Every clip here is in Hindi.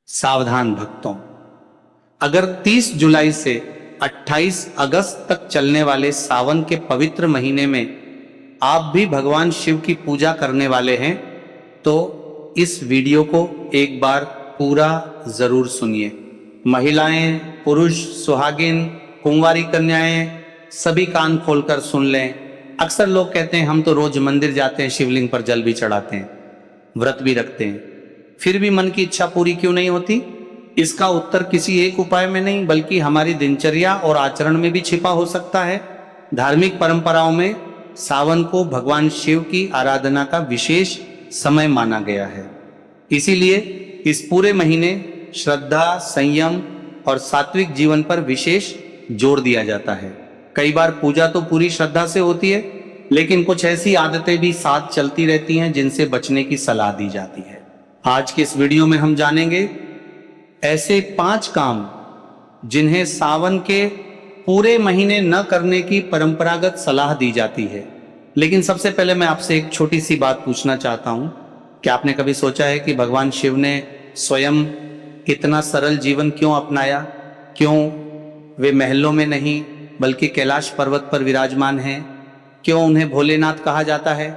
सावधान भक्तों, अगर 30 जुलाई से 28 अगस्त तक चलने वाले सावन के पवित्र महीने में आप भी भगवान शिव की पूजा करने वाले हैं तो इस वीडियो को एक बार पूरा जरूर सुनिए। महिलाएं, पुरुष, सुहागिन, कुंवारी कन्याएं सभी कान खोलकर सुन लें। अक्सर लोग कहते हैं हम तो रोज मंदिर जाते हैं, शिवलिंग पर जल भी चढ़ाते हैं, व्रत भी रखते हैं, फिर भी मन की इच्छा पूरी क्यों नहीं होती? इसका उत्तर किसी एक उपाय में नहीं बल्कि हमारी दिनचर्या और आचरण में भी छिपा हो सकता है। धार्मिक परंपराओं में सावन को भगवान शिव की आराधना का विशेष समय माना गया है। इसीलिए इस पूरे महीने श्रद्धा, संयम और सात्विक जीवन पर विशेष जोर दिया जाता है। कई बार पूजा तो पूरी श्रद्धा से होती है, लेकिन कुछ ऐसी आदतें भी साथ चलती रहती हैं जिनसे बचने की सलाह दी जाती है। आज के इस वीडियो में हम जानेंगे ऐसे 5 काम जिन्हें सावन के पूरे महीने न करने की परंपरागत सलाह दी जाती है। लेकिन सबसे पहले मैं आपसे एक छोटी सी बात पूछना चाहता हूं कि आपने कभी सोचा है कि भगवान शिव ने स्वयं इतना सरल जीवन क्यों अपनाया? क्यों वे महलों में नहीं बल्कि कैलाश पर्वत पर विराजमान हैं? क्यों उन्हें भोलेनाथ कहा जाता है?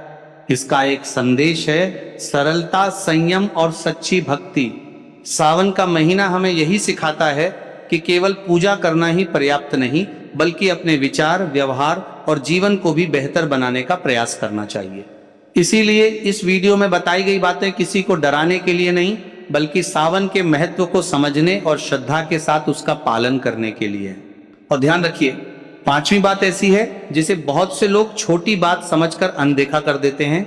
इसका एक संदेश है सरलता, संयम और सच्ची भक्ति। सावन का महीना हमें यही सिखाता है कि केवल पूजा करना ही पर्याप्त नहीं बल्कि अपने विचार, व्यवहार और जीवन को भी बेहतर बनाने का प्रयास करना चाहिए। इसीलिए इस वीडियो में बताई गई बातें किसी को डराने के लिए नहीं बल्कि सावन के महत्व को समझने और श्रद्धा के साथ उसका पालन करने के लिए। और ध्यान रखिए, 5वीं बात ऐसी है जिसे बहुत से लोग छोटी बात समझकर अनदेखा कर देते हैं,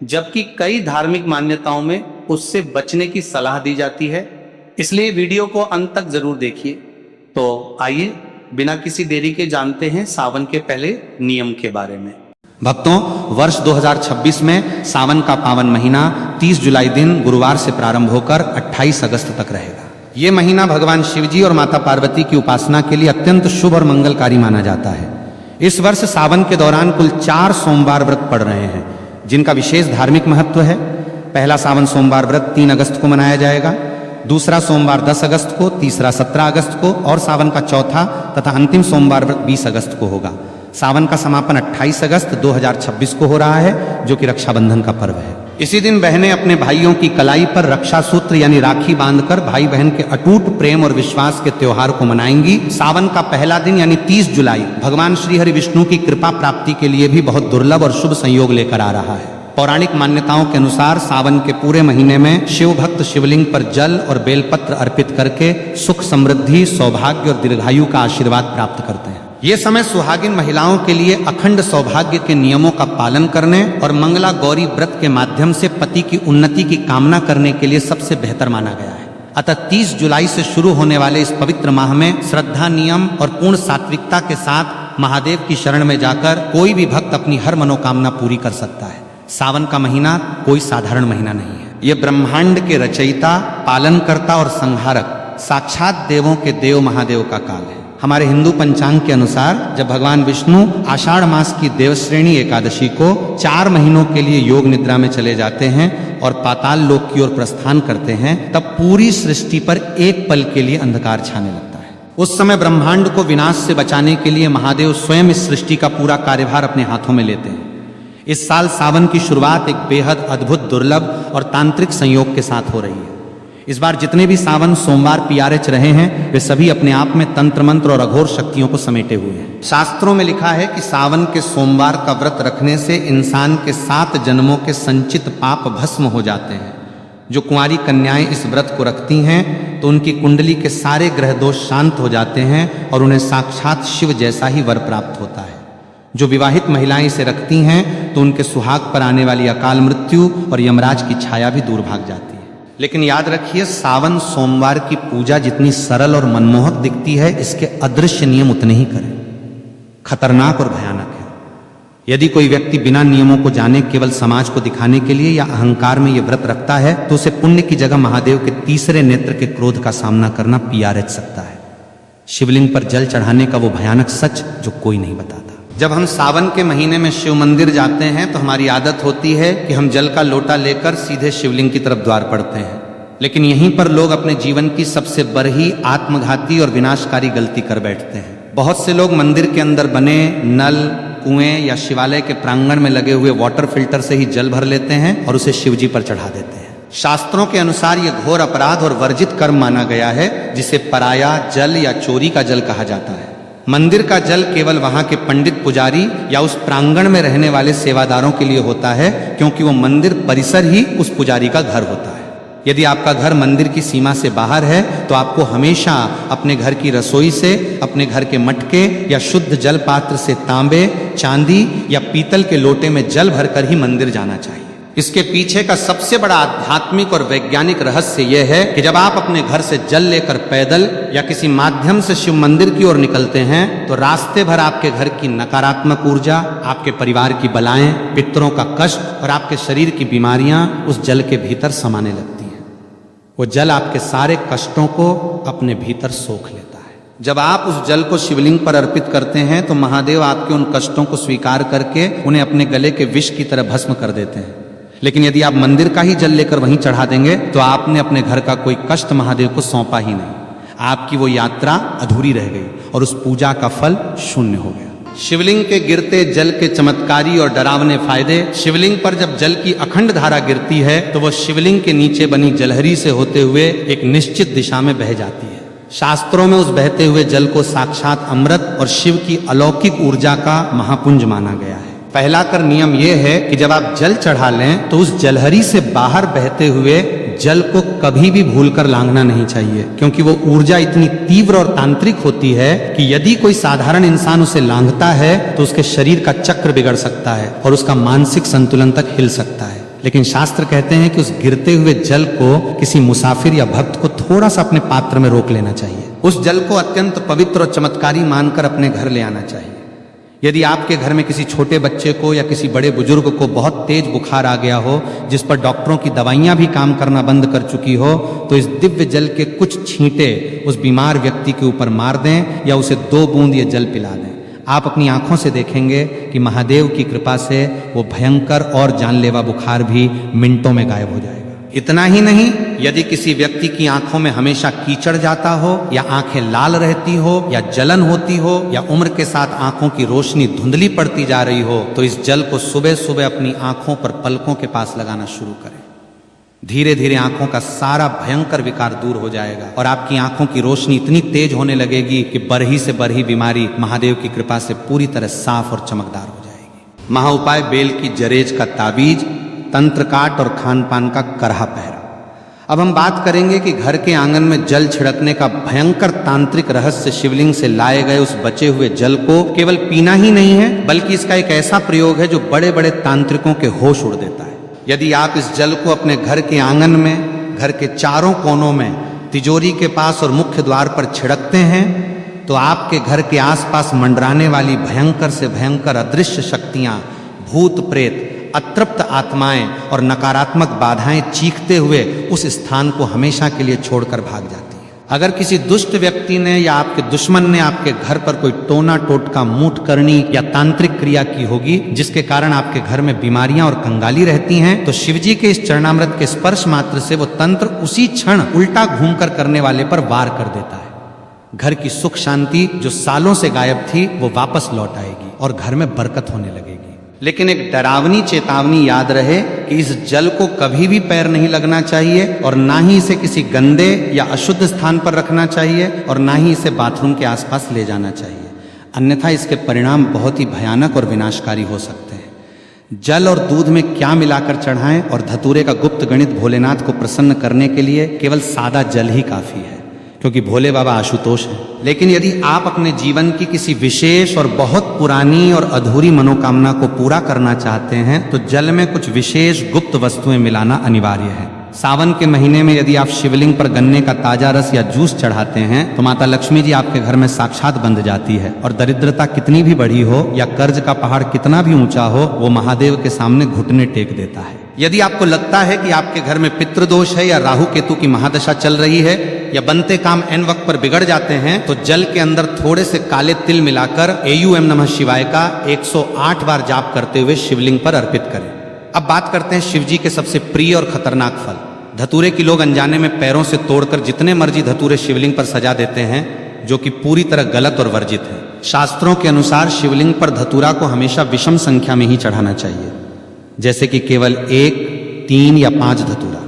जबकि कई धार्मिक मान्यताओं में उससे बचने की सलाह दी जाती है। इसलिए वीडियो को अंत तक जरूर देखिए। तो आइए बिना किसी देरी के जानते हैं सावन के पहले नियम के बारे में। भक्तों, वर्ष 2026 में सावन का पावन महीना 30 जुलाई दिन गुरुवार से प्रारंभ होकर 28 अगस्त तक रहेगा। ये महीना भगवान शिवजी और माता पार्वती की उपासना के लिए अत्यंत शुभ और मंगलकारी माना जाता है। इस वर्ष सावन के दौरान कुल 4 सोमवार व्रत पड़ रहे हैं जिनका विशेष धार्मिक महत्व है। पहला सावन सोमवार व्रत 3 अगस्त को मनाया जाएगा, दूसरा सोमवार 10 अगस्त को, तीसरा 17 अगस्त को और सावन का चौथा तथा अंतिम सोमवार व्रत 20 अगस्त को होगा। सावन का समापन 28 अगस्त 2026 को हो रहा है, जो कि रक्षाबंधन का पर्व है। इसी दिन बहनें अपने भाइयों की कलाई पर रक्षा सूत्र यानी राखी बांधकर भाई बहन के अटूट प्रेम और विश्वास के त्योहार को मनाएंगी। सावन का पहला दिन यानी 30 जुलाई भगवान श्री हरि विष्णु की कृपा प्राप्ति के लिए भी बहुत दुर्लभ और शुभ संयोग लेकर आ रहा है। पौराणिक मान्यताओं के अनुसार सावन के पूरे महीने में शिव भक्त शिवलिंग पर जल और बेलपत्र अर्पित करके सुख, समृद्धि, सौभाग्य और दीर्घायु का आशीर्वाद प्राप्त करते हैं। ये समय सुहागिन महिलाओं के लिए अखंड सौभाग्य के नियमों का पालन करने और मंगला गौरी व्रत के माध्यम से पति की उन्नति की कामना करने के लिए सबसे बेहतर माना गया है। अतः 30 जुलाई से शुरू होने वाले इस पवित्र माह में श्रद्धा, नियम और पूर्ण सात्विकता के साथ महादेव की शरण में जाकर कोई भी भक्त अपनी हर मनोकामना पूरी कर सकता है। सावन का महीना कोई साधारण महीना नहीं है। ये ब्रह्मांड के रचयिता, पालनकर्ता और संहारक साक्षात देवों के देव महादेव का काल है। हमारे हिंदू पंचांग के अनुसार जब भगवान विष्णु आषाढ़ मास की देवश्रेणी एकादशी को 4 महीनों के लिए योग निद्रा में चले जाते हैं और पाताल लोक की ओर प्रस्थान करते हैं, तब पूरी सृष्टि पर एक पल के लिए अंधकार छाने लगता है। उस समय ब्रह्मांड को विनाश से बचाने के लिए महादेव स्वयं इस सृष्टि का पूरा कार्यभार अपने हाथों में लेते हैं। इस साल सावन की शुरुआत एक बेहद अद्भुत, दुर्लभ और तांत्रिक संयोग के साथ हो रही है। इस बार जितने भी सावन सोमवार PRH रहे हैं वे सभी अपने आप में तंत्र मंत्र और अघोर शक्तियों को समेटे हुए हैं। शास्त्रों में लिखा है कि सावन के सोमवार का व्रत रखने से इंसान के 7 जन्मों के संचित पाप भस्म हो जाते हैं। जो कुंवारी कन्याएं इस व्रत को रखती हैं तो उनकी कुंडली के सारे ग्रह दोष शांत हो जाते हैं और उन्हें साक्षात शिव जैसा ही वर प्राप्त होता है। जो विवाहित महिलाएं इसे रखती हैं तो उनके सुहाग पर आने वाली अकाल मृत्यु और यमराज की छाया भी दूर भाग जाती है। लेकिन याद रखिए, सावन सोमवार की पूजा जितनी सरल और मनमोहक दिखती है, इसके अदृश्य नियम उतने ही करें खतरनाक और भयानक है। यदि कोई व्यक्ति बिना नियमों को जाने केवल समाज को दिखाने के लिए या अहंकार में ये व्रत रखता है तो उसे पुण्य की जगह महादेव के तीसरे नेत्र के क्रोध का सामना करना PRH सकता है। शिवलिंग पर जल चढ़ाने का वो भयानक सच जो कोई नहीं बताता। जब हम सावन के महीने में शिव मंदिर जाते हैं तो हमारी आदत होती है कि हम जल का लोटा लेकर सीधे शिवलिंग की तरफ द्वार पड़ते हैं। लेकिन यहीं पर लोग अपने जीवन की सबसे बड़ी आत्मघाती और विनाशकारी गलती कर बैठते हैं। बहुत से लोग मंदिर के अंदर बने नल, कुएं या शिवालय के प्रांगण में लगे हुए वाटर फिल्टर से ही जल भर लेते हैं और उसे शिवजी पर चढ़ा देते हैं। शास्त्रों के अनुसार यह घोर अपराध और वर्जित कर्म माना गया है, जिसे पराया जल या चोरी का जल कहा जाता है। मंदिर का जल केवल वहां के पंडित पुजारी या उस प्रांगण में रहने वाले सेवादारों के लिए होता है, क्योंकि वो मंदिर परिसर ही उस पुजारी का घर होता है। यदि आपका घर मंदिर की सीमा से बाहर है तो आपको हमेशा अपने घर की रसोई से, अपने घर के मटके या शुद्ध जल पात्र से तांबे, चांदी या पीतल के लोटे में जल भरकर ही मंदिर जाना चाहिए। इसके पीछे का सबसे बड़ा आध्यात्मिक और वैज्ञानिक रहस्य यह है कि जब आप अपने घर से जल लेकर पैदल या किसी माध्यम से शिव मंदिर की ओर निकलते हैं तो रास्ते भर आपके घर की नकारात्मक ऊर्जा, आपके परिवार की बलाएं, पितरों का कष्ट और आपके शरीर की बीमारियां उस जल के भीतर समाने लगती हैं। वो जल आपके सारे कष्टों को अपने भीतर सोख लेता है। जब आप उस जल को शिवलिंग पर अर्पित करते हैं तो महादेव आपके उन कष्टों को स्वीकार करके उन्हें अपने गले के विष की तरह भस्म कर देते हैं। लेकिन यदि आप मंदिर का ही जल लेकर वहीं चढ़ा देंगे तो आपने अपने घर का कोई कष्ट महादेव को सौंपा ही नहीं। आपकी वो यात्रा अधूरी रह गई और उस पूजा का फल शून्य हो गया। शिवलिंग के गिरते जल के चमत्कारी और डरावने फायदे। शिवलिंग पर जब जल की अखंड धारा गिरती है तो वह शिवलिंग के नीचे बनी जलहरी से होते हुए एक निश्चित दिशा में बह जाती है। शास्त्रों में उस बहते हुए जल को साक्षात अमृत और शिव की अलौकिक ऊर्जा का महापुंज माना गया है। पहला कर नियम यह है कि जब आप जल चढ़ा लें तो उस जलहरी से बाहर बहते हुए जल को कभी भी भूलकर लांघना नहीं चाहिए, क्योंकि वो ऊर्जा इतनी तीव्र और तांत्रिक होती है कि यदि कोई साधारण इंसान उसे लांघता है तो उसके शरीर का चक्र बिगड़ सकता है और उसका मानसिक संतुलन तक हिल सकता है। लेकिन शास्त्र कहते हैं कि उस गिरते हुए जल को किसी मुसाफिर या भक्त को थोड़ा सा अपने पात्र में रोक लेना चाहिए। उस जल को अत्यंत पवित्र और चमत्कारी मानकर अपने घर ले आना चाहिए। यदि आपके घर में किसी छोटे बच्चे को या किसी बड़े बुजुर्ग को बहुत तेज बुखार आ गया हो, जिस पर डॉक्टरों की दवाइयां भी काम करना बंद कर चुकी हो, तो इस दिव्य जल के कुछ छींटे उस बीमार व्यक्ति के ऊपर मार दें या उसे 2 बूंद ये जल पिला दें। आप अपनी आंखों से देखेंगे कि महादेव की कृपा से वो भयंकर और जानलेवा बुखार भी मिनटों में गायब हो जाएगा। इतना ही नहीं, यदि किसी व्यक्ति की आंखों में हमेशा कीचड़ जाता हो या आंखें लाल रहती हो या जलन होती हो या उम्र के साथ आंखों की रोशनी धुंधली पड़ती जा रही हो, तो इस जल को सुबह सुबह अपनी आंखों पर पलकों के पास लगाना शुरू करें। धीरे धीरे आंखों का सारा भयंकर विकार दूर हो जाएगा और आपकी आंखों की रोशनी इतनी तेज होने लगेगी कि बरही से बरही बीमारी महादेव की कृपा से पूरी तरह साफ और चमकदार हो जाएगी। महाउपाय बेल की जरेज का ताबीज, तंत्र काट और खान पान का करहा पहरा। अब हम बात करेंगे कि घर के आंगन में जल छिड़कने का भयंकर तांत्रिक रहस्य शिवलिंग से लाए गए उस बचे हुए जल को केवल पीना ही नहीं है, बल्कि इसका एक ऐसा प्रयोग है जो बड़े बड़े तांत्रिकों के होश उड़ देता है। यदि आप इस जल को अपने घर के आंगन में, घर के चारों कोनों में, तिजोरी के पास और मुख्य द्वार पर छिड़कते हैं तो आपके घर के आसपास मंडराने वाली भयंकर से भयंकर अदृश्य शक्तियां, भूत प्रेत, अतृप्त आत्माएं और नकारात्मक बाधाएं चीखते हुए उस स्थान को हमेशा के लिए छोड़कर भाग जाती है। अगर किसी दुष्ट व्यक्ति ने या आपके दुश्मन ने आपके घर पर कोई टोना टोटका, मूठ करनी या तांत्रिक क्रिया की होगी जिसके कारण आपके घर में बीमारियां और कंगाली रहती हैं, तो शिवजी के इस चरणामृत के स्पर्श मात्र से वो तंत्र उसी क्षण उल्टा घूमकर करने वाले पर वार कर देता है। घर की सुख शांति जो सालों से गायब थी वो वापस लौट आएगी और घर में बरकत होने लगेगी। लेकिन एक डरावनी चेतावनी याद रहे कि इस जल को कभी भी पैर नहीं लगना चाहिए और ना ही इसे किसी गंदे या अशुद्ध स्थान पर रखना चाहिए और ना ही इसे बाथरूम के आसपास ले जाना चाहिए, अन्यथा इसके परिणाम बहुत ही भयानक और विनाशकारी हो सकते हैं। जल और दूध में क्या मिलाकर चढ़ाएं और धतूरे का गुप्त गणित भोलेनाथ को प्रसन्न करने के लिए केवल सादा जल ही काफी है, क्योंकि भोले बाबा आशुतोष हैं। लेकिन यदि आप अपने जीवन की किसी विशेष और बहुत पुरानी और अधूरी मनोकामना को पूरा करना चाहते हैं तो जल में कुछ विशेष गुप्त वस्तुएं मिलाना अनिवार्य है। सावन के महीने में यदि आप शिवलिंग पर गन्ने का ताजा रस या जूस चढ़ाते हैं तो माता लक्ष्मी जी आपके घर में साक्षात बंध जाती है और दरिद्रता कितनी भी बड़ी हो या कर्ज का पहाड़ कितना भी ऊंचा हो, वो महादेव के सामने घुटने टेक देता है। यदि आपको लगता है कि आपके घर में पितृदोष है या राहु केतु की महादशा चल रही है या बनते काम एन वक्त पर बिगड़ जाते हैं, तो जल के अंदर थोड़े से काले तिल मिलाकर AUM नमः शिवाय का 108 बार जाप करते हुए शिवलिंग पर अर्पित करें। अब बात करते हैं शिवजी के सबसे प्रिय और खतरनाक फल धतूरे की लोग अनजाने में पैरों से तोड़कर जितने मर्जी धतूरे शिवलिंग पर सजा देते हैं, जो कि पूरी तरह गलत और वर्जित है। शास्त्रों के अनुसार शिवलिंग पर धतूरा को हमेशा विषम संख्या में ही चढ़ाना चाहिए, जैसे कि केवल 1, 3 या 5 धतूरा।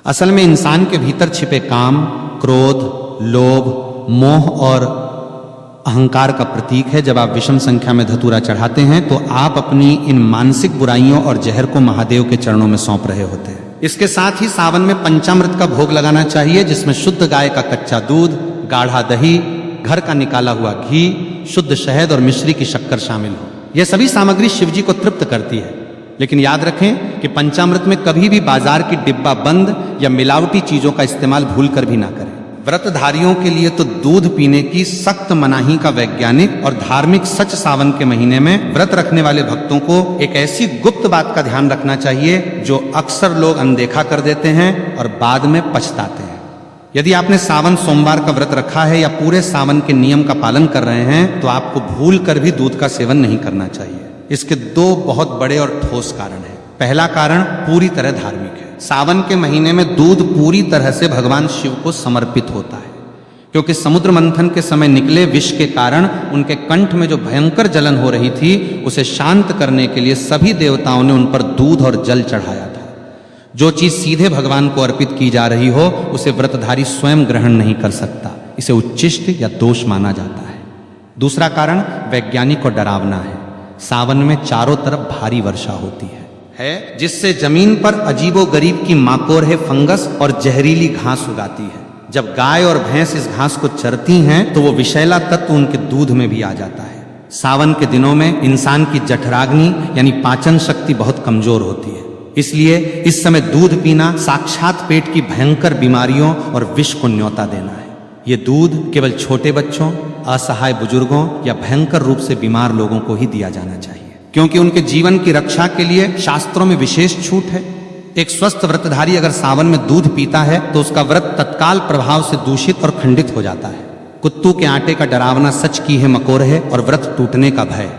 असल में इंसान के भीतर छिपे काम, क्रोध, लोभ, मोह और अहंकार का प्रतीक है। जब आप विषम संख्या में धतूरा चढ़ाते हैं तो आप अपनी इन मानसिक बुराइयों और जहर को महादेव के चरणों में सौंप रहे होते हैं। इसके साथ ही सावन में पंचामृत का भोग लगाना चाहिए, जिसमें शुद्ध गाय का कच्चा दूध, गाढ़ा दही, घर का निकाला हुआ घी, शुद्ध शहद और मिश्री की शक्कर शामिल हो। यह सभी सामग्री शिवजी को तृप्त करती है, लेकिन याद रखें कि पंचामृत में कभी भी बाजार की डिब्बा बंद या मिलावटी चीजों का इस्तेमाल भूलकर भी ना करें। व्रतधारियों के लिए तो दूध पीने की सख्त मनाही का वैज्ञानिक और धार्मिक सच सावन के महीने में व्रत रखने वाले भक्तों को एक ऐसी गुप्त बात का ध्यान रखना चाहिए जो अक्सर लोग अनदेखा कर देते हैं और बाद में पछताते हैं। यदि आपने सावन सोमवार का व्रत रखा है या पूरे सावन के नियम का पालन कर रहे हैं तो आपको भूल कर भी दूध का सेवन नहीं करना चाहिए। इसके 2 बहुत बड़े और ठोस कारण हैं। पहला कारण पूरी तरह धार्मिक है। सावन के महीने में दूध पूरी तरह से भगवान शिव को समर्पित होता है, क्योंकि समुद्र मंथन के समय निकले विष के कारण उनके कंठ में जो भयंकर जलन हो रही थी, उसे शांत करने के लिए सभी देवताओं ने उन पर दूध और जल चढ़ाया था। जो चीज सीधे भगवान को अर्पित की जा रही हो, उसे व्रतधारी स्वयं ग्रहण नहीं कर सकता। इसे उच्चिष्ट या दोष माना जाता है। दूसरा कारण वैज्ञानिक और डरावना है। सावन में चारों तरफ भारी वर्षा होती है जिससे जमीन पर अजीबोगरीब की माकोरहे फंगस और जहरीली घास उगाती है। जब गाय और भैंस इस घास को चरती हैं तो वो विषैला तत्व उनके दूध में भी आ जाता है। सावन के दिनों में इंसान की जठराग्नि यानी पाचन शक्ति बहुत कमजोर होती है, इसलिए इस समय दूध पीना साक्षात पेट की भयंकर बीमारियों और विष को न्योता देना है। ये दूध केवल छोटे बच्चों, असहाय बुजुर्गों या भयंकर रूप से बीमार लोगों को ही दिया जाना चाहिए, क्योंकि उनके जीवन की रक्षा के लिए शास्त्रों में विशेष छूट है। एक स्वस्थ व्रतधारी अगर सावन में दूध पीता है तो उसका व्रत तत्काल प्रभाव से दूषित और खंडित हो जाता है। कुत्तू के आटे का डरावना सच की है मकोरहे और व्रत टूटने का भय।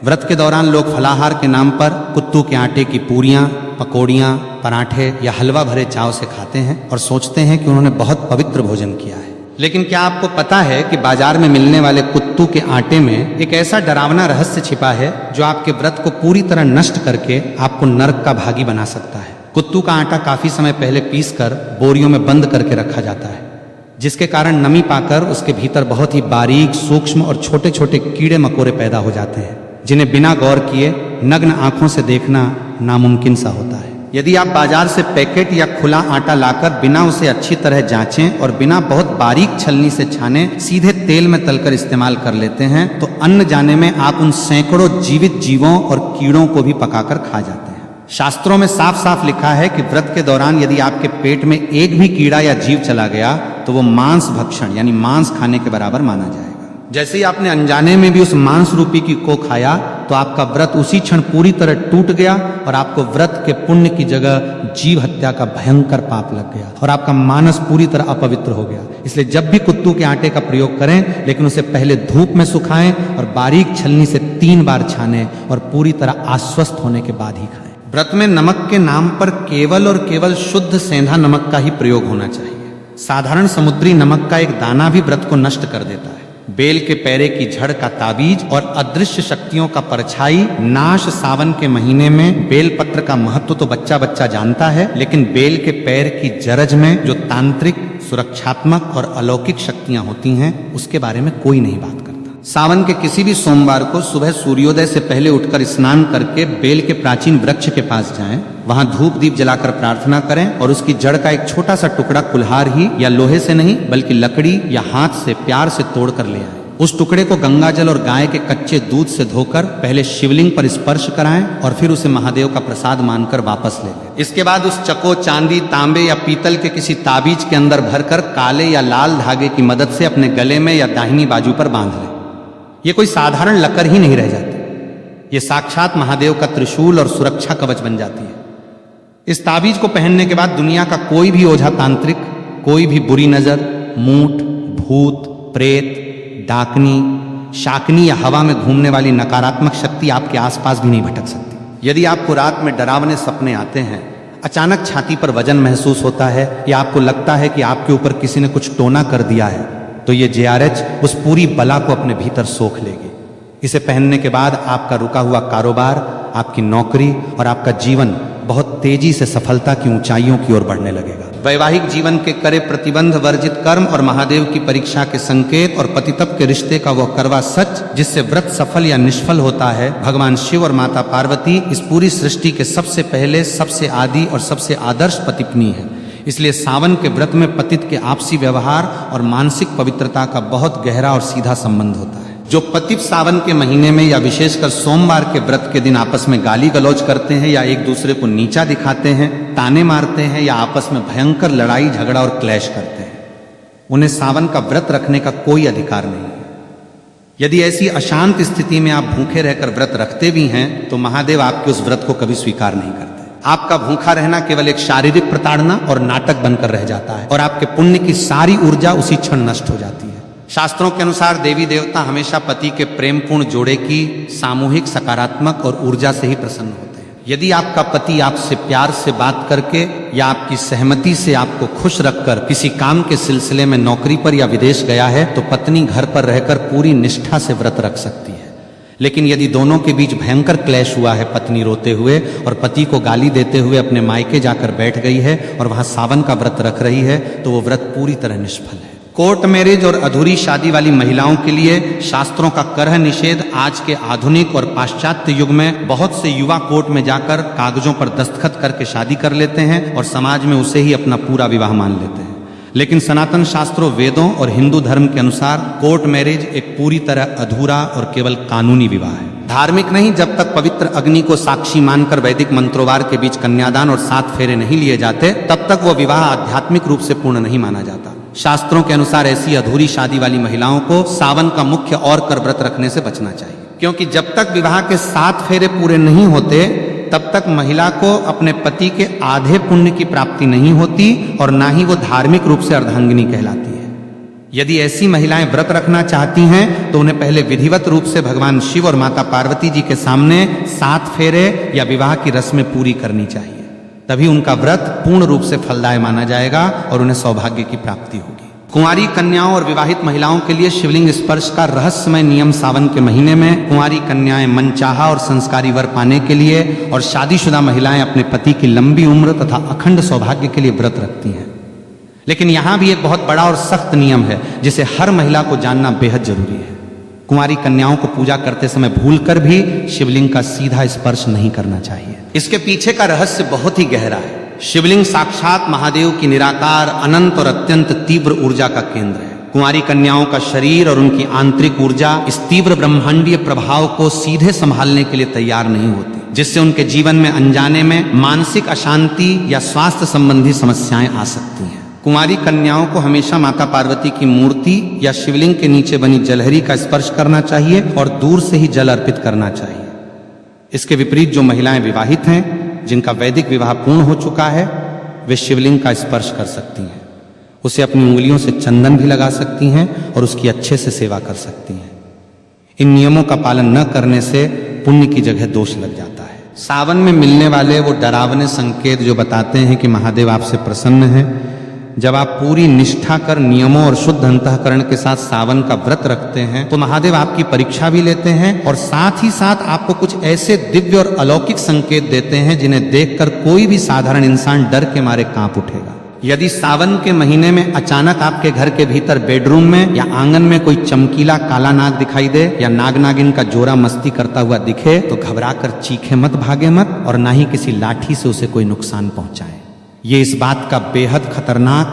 व्रत के दौरान लोग फलाहार के नाम पर कुत्तू के आटे की पूरियां, पकौड़ियां, पराठे या हलवा भरे चाव से खाते हैं और सोचते हैं कि उन्होंने बहुत पवित्र भोजन किया है। लेकिन क्या आपको पता है कि बाजार में मिलने वाले कुत्तू के आटे में एक ऐसा डरावना रहस्य छिपा है जो आपके व्रत को पूरी तरह नष्ट करके आपको नरक का भागी बना सकता है। कुत्तू का आटा काफी समय पहले पीसकर बोरियों में बंद करके रखा जाता है, जिसके कारण नमी पाकर उसके भीतर बहुत ही बारीक, सूक्ष्म और छोटे छोटे कीड़े मकोड़े पैदा हो जाते हैं, जिन्हें बिना गौर किए नग्न आंखों से देखना नामुमकिन सा होता है। यदि आप बाजार से पैकेट या खुला आटा लाकर बिना उसे अच्छी तरह जांचें और बिना बहुत बारीक छलनी से छाने सीधे तेल में तलकर इस्तेमाल कर लेते हैं तो अन्न जाने में आप उन सैकड़ों जीवित जीवों और कीड़ों को भी पकाकर खा जाते हैं। शास्त्रों में साफ साफ लिखा है कि व्रत के दौरान यदि आपके पेट में एक भी कीड़ा या जीव चला गया तो वो मांस भक्षण यानी मांस खाने के बराबर माना जाएगा। जैसे ही आपने अनजाने में भी उस मांस रूपी की को खाया तो आपका व्रत उसी क्षण पूरी तरह टूट गया और आपको व्रत के पुण्य की जगह जीव हत्या का भयंकर पाप लग गया और आपका मानस पूरी तरह अपवित्र हो गया। इसलिए जब भी कुत्तू के आटे का प्रयोग करें, लेकिन उसे पहले धूप में सुखाएं और बारीक छलनी से 3 बार छानें और पूरी तरह आश्वस्त होने के बाद ही खाएं। व्रत में नमक के नाम पर केवल और केवल शुद्ध सेंधा नमक का ही प्रयोग होना चाहिए। साधारण समुद्री नमक का एक दाना भी व्रत को नष्ट कर देता है। बेल के पैरे की झड़ का ताबीज और अदृश्य शक्तियों का परछाई नाश सावन के महीने में बेल पत्र का महत्व तो बच्चा बच्चा जानता है, लेकिन बेल के पैर की जरज में जो तांत्रिक, सुरक्षात्मक और अलौकिक शक्तियां होती हैं उसके बारे में कोई नहीं बात करता। सावन के किसी भी सोमवार को सुबह सूर्योदय से पहले उठकर स्नान करके बेल के प्राचीन वृक्ष के पास जाएं, वहां धूप दीप जलाकर प्रार्थना करें और उसकी जड़ का एक छोटा सा टुकड़ा कुल्हार ही या लोहे से नहीं बल्कि लकड़ी या हाथ से प्यार से तोड़ कर ले आए। उस टुकड़े को गंगा जल और गाय के कच्चे दूध से धोकर पहले शिवलिंग पर स्पर्श कराएं और फिर उसे महादेव का प्रसाद मानकर वापस ले लें। इसके बाद उस चको, चांदी, तांबे या पीतल के किसी ताबीज के अंदर भरकर काले या लाल धागे की मदद से अपने गले में या दाहिनी बाजू पर बांध लें। ये कोई साधारण लकर ही नहीं रह जाती, ये साक्षात महादेव का त्रिशूल और सुरक्षा कवच बन जाती है। इस ताबीज को पहनने के बाद दुनिया का कोई भी ओझा तांत्रिक, कोई भी बुरी नजर, मूठ, भूत, प्रेत, डाकनी, शाकनी या हवा में घूमने वाली नकारात्मक शक्ति आपके आसपास भी नहीं भटक सकती। यदि आपको रात में डरावने सपने आते हैं, अचानक छाती पर वजन महसूस होता है या आपको लगता है कि आपके ऊपर किसी ने कुछ टोना कर दिया है, तो ये JRH उस पूरी बला को अपने भीतर सोख लेगी। इसे पहनने के बाद आपका रुका हुआ कारोबार, आपकी नौकरी और आपका जीवन बहुत तेजी से सफलता की ऊंचाइयों की ओर बढ़ने लगेगा। वैवाहिक जीवन के करे प्रतिबंध वर्जित कर्म और महादेव की परीक्षा के संकेत और पतितप के रिश्ते का वह करवा सच जिससे व्रत सफल या निष्फल होता है, भगवान शिव और माता पार्वती इस पूरी सृष्टि के सबसे पहले, सबसे आदि और सबसे आदर्श पतिपत्नी है। इसलिए सावन के व्रत में पतित के आपसी व्यवहार और मानसिक पवित्रता का बहुत गहरा और सीधा संबंध होता है। जो पतित सावन के महीने में या विशेषकर सोमवार के व्रत के दिन आपस में गाली गलौज करते हैं या एक दूसरे को नीचा दिखाते हैं, ताने मारते हैं या आपस में भयंकर लड़ाई झगड़ा और क्लैश करते हैं, उन्हें सावन का व्रत रखने का कोई अधिकार नहीं है। यदि ऐसी अशांत स्थिति में आप भूखे रहकर व्रत रखते भी हैं तो महादेव आपके उस व्रत को कभी स्वीकार नहीं करते। आपका भूखा रहना केवल एक शारीरिक प्रताड़ना और नाटक बनकर रह जाता है और आपके पुण्य की सारी ऊर्जा उसी क्षण नष्ट हो जाती है। शास्त्रों के अनुसार देवी देवता हमेशा पति के प्रेमपूर्ण जोड़े की सामूहिक सकारात्मक और ऊर्जा से ही प्रसन्न होते हैं। यदि आपका पति आपसे प्यार से बात करके या आपकी सहमति से आपको खुश रखकर किसी काम के सिलसिले में नौकरी पर या विदेश गया है तो पत्नी घर पर रहकर पूरी निष्ठा से व्रत रख सकती है। लेकिन यदि दोनों के बीच भयंकर क्लेश हुआ है, पत्नी रोते हुए और पति को गाली देते हुए अपने मायके जाकर बैठ गई है और वहां सावन का व्रत रख रही है, तो वो व्रत पूरी तरह निष्फल है। कोर्ट मैरिज और अधूरी शादी वाली महिलाओं के लिए शास्त्रों का करह निषेध आज के आधुनिक और पाश्चात्य युग में बहुत से युवा कोर्ट में जाकर कागजों पर दस्तखत करके शादी कर लेते हैं और समाज में उसे ही अपना पूरा विवाह मान लेते हैं। लेकिन सनातन शास्त्रों, वेदों और हिंदू धर्म के अनुसार कोर्ट मैरिज एक पूरी तरह अधूरा और केवल कानूनी विवाह है। धार्मिक नहीं, जब तक पवित्र अग्नि को साक्षी मानकर वैदिक मंत्रोवार के बीच कन्यादान और 7 फेरे नहीं लिए जाते तब तक वो विवाह आध्यात्मिक रूप से पूर्ण नहीं माना जाता। शास्त्रों के अनुसार ऐसी अधूरी शादी वाली महिलाओं को सावन का मुख्य और कर व्रत रखने से बचना चाहिए, क्योंकि जब तक विवाह के 7 फेरे पूरे नहीं होते तब तक महिला को अपने पति के आधे पुण्य की प्राप्ति नहीं होती और ना ही वो धार्मिक रूप से अर्धांगिनी कहलाती है। यदि ऐसी महिलाएं व्रत रखना चाहती हैं तो उन्हें पहले विधिवत रूप से भगवान शिव और माता पार्वती जी के सामने 7 फेरे या विवाह की रस्में पूरी करनी चाहिए, तभी उनका व्रत पूर्ण रूप से फलदायी माना जाएगा और उन्हें सौभाग्य की प्राप्ति होगी। कुंवारी कन्याओं और विवाहित महिलाओं के लिए शिवलिंग स्पर्श का रहस्यमय नियम सावन के महीने में कुंवारी कन्याएं मनचाहा और संस्कारी वर पाने के लिए और शादीशुदा महिलाएं अपने पति की लंबी उम्र तथा अखंड सौभाग्य के लिए व्रत रखती हैं। लेकिन यहां भी एक बहुत बड़ा और सख्त नियम है जिसे हर महिला को जानना बेहद जरूरी है। कुंवारी कन्याओं को पूजा करते समय भूलकर भी शिवलिंग का सीधा स्पर्श नहीं करना चाहिए। इसके पीछे का रहस्य बहुत ही गहरा है। शिवलिंग साक्षात महादेव की निराकार, अनंत और अत्यंत तीव्र ऊर्जा का केंद्र है। कुंवारी कन्याओं का शरीर और उनकी आंतरिक ऊर्जा इस तीव्र ब्रह्मांडीय प्रभाव को सीधे संभालने के लिए तैयार नहीं होती, जिससे उनके जीवन में अनजाने में मानसिक अशांति या स्वास्थ्य संबंधी समस्याएं आ सकती हैं। कुंवारी कन्याओं को हमेशा माता पार्वती की मूर्ति या शिवलिंग के नीचे बनी जलहरी का स्पर्श करना चाहिए और दूर से ही जल अर्पित करना चाहिए। इसके विपरीत जो महिलाएं विवाहित हैं, जिनका वैदिक विवाह पूर्ण हो चुका है, वे शिवलिंग का स्पर्श कर सकती हैं, उसे अपनी उंगलियों से चंदन भी लगा सकती हैं और उसकी अच्छे से सेवा कर सकती हैं। इन नियमों का पालन न करने से पुण्य की जगह दोष लग जाता है। सावन में मिलने वाले वो डरावने संकेत जो बताते हैं कि महादेव आपसे प्रसन्न है, जब आप पूरी निष्ठा कर नियमों और शुद्ध अंतःकरण के साथ सावन का व्रत रखते हैं तो महादेव आपकी परीक्षा भी लेते हैं और साथ ही साथ आपको कुछ ऐसे दिव्य और अलौकिक संकेत देते हैं जिन्हें देखकर कोई भी साधारण इंसान डर के मारे कांप उठेगा। यदि सावन के महीने में अचानक आपके घर के भीतर बेडरूम में या आंगन में कोई चमकीला काला नाग दिखाई दे या नाग नागिन का जोरा मस्ती करता हुआ दिखे तो घबराकर चीखे मत, भागे मत और ना ही किसी लाठी से उसे कोई नुकसान पहुंचाए। ये इस बात का बेहद खतरनाक,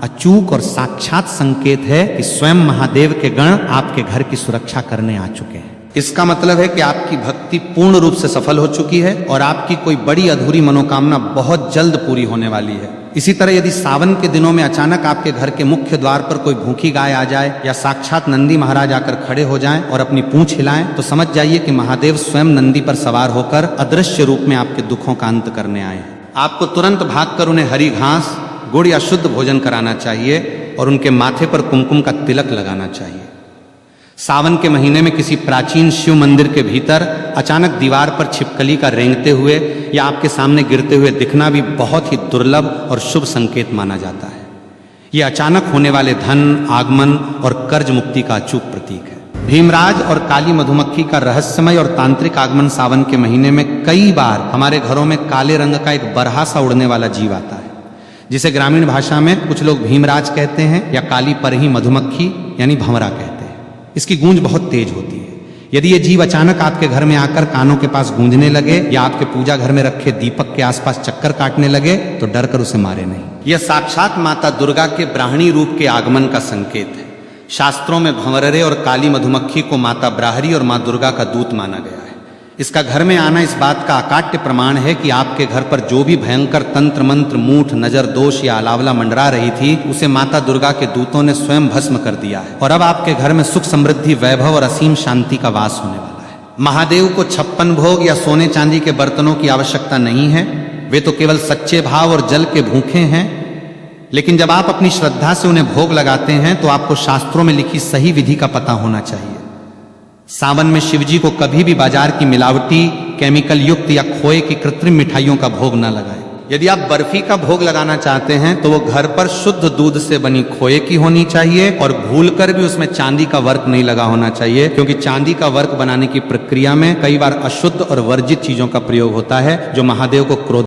अचूक और साक्षात संकेत है कि स्वयं महादेव के गण आपके घर की सुरक्षा करने आ चुके हैं। इसका मतलब है कि आपकी भक्ति पूर्ण रूप से सफल हो चुकी है और आपकी कोई बड़ी अधूरी मनोकामना बहुत जल्द पूरी होने वाली है। इसी तरह यदि सावन के दिनों में अचानक आपके घर के मुख्य द्वार पर कोई भूखी गाय आ जाए या साक्षात नंदी महाराज आकर खड़े हो जाएं और अपनी पूंछ हिलाएं तो समझ जाइए कि महादेव स्वयं नंदी पर सवार होकर अदृश्य रूप में आपके दुखों का अंत करने आए हैं। आपको तुरंत भागकर उन्हें हरी घास, गुड़ या शुद्ध भोजन कराना चाहिए और उनके माथे पर कुमकुम का तिलक लगाना चाहिए। सावन के महीने में किसी प्राचीन शिव मंदिर के भीतर अचानक दीवार पर छिपकली का रेंगते हुए या आपके सामने गिरते हुए दिखना भी बहुत ही दुर्लभ और शुभ संकेत माना जाता है। यह अचानक होने वाले धन, आगमन और कर्ज मुक्ति का अचूक प्रतीक है। भीमराज और काली मधुमक्खी का रहस्यमय और तांत्रिक आगमन सावन के महीने में कई बार हमारे घरों में काले रंग का एक बरहा सा उड़ने वाला जीव आता है, जिसे ग्रामीण भाषा में कुछ लोग भीमराज कहते हैं या काली परही मधुमक्खी यानी भंवरा कहते हैं। इसकी गूंज बहुत तेज होती है। यदि ये जीव अचानक आपके घर में आकर कानों के पास गूंजने लगे या आपके पूजा घर में रखे दीपक के आसपास चक्कर काटने लगे तो डर कर उसे मारे नहीं। यह साक्षात माता दुर्गा के ब्राह्मणी रूप के आगमन का संकेत है। शास्त्रों में भंवररे और काली मधुमक्खी को माता ब्राहरी और मां दुर्गा का दूत माना गया है। इसका घर में आना इस बात का अकाट्य प्रमाण है कि आपके घर पर जो भी भयंकर तंत्र मंत्र, मूठ, नजर दोष या अलावला मंडरा रही थी, उसे माता दुर्गा के दूतों ने स्वयं भस्म कर दिया है और अब आपके घर में सुख, समृद्धि, वैभव और असीम शांति का वास होने वाला है। महादेव को 56 भोग या सोने चांदी के बर्तनों की आवश्यकता नहीं है। वे तो केवल सच्चे भाव और जल के भूखे हैं। लेकिन जब आप अपनी श्रद्धा से उन्हें भोग लगाते हैं तो आपको शास्त्रों में लिखी सही विधि का पता होना चाहिए। सावन में शिवजी को कभी भी बाजार की मिलावटी, केमिकल युक्त या खोए की कृत्रिम मिठाइयों का भोग न लगाएं। यदि आप बर्फी का भोग लगाना चाहते हैं तो वो घर पर शुद्ध दूध से बनी खोए की होनी चाहिए और भूलकर भी उसमें चांदी का वर्क नहीं लगा होना चाहिए, क्योंकि चांदी का वर्क बनाने की प्रक्रिया में कई बार अशुद्ध और वर्जित चीजों का प्रयोग होता है जो महादेव को क्रोध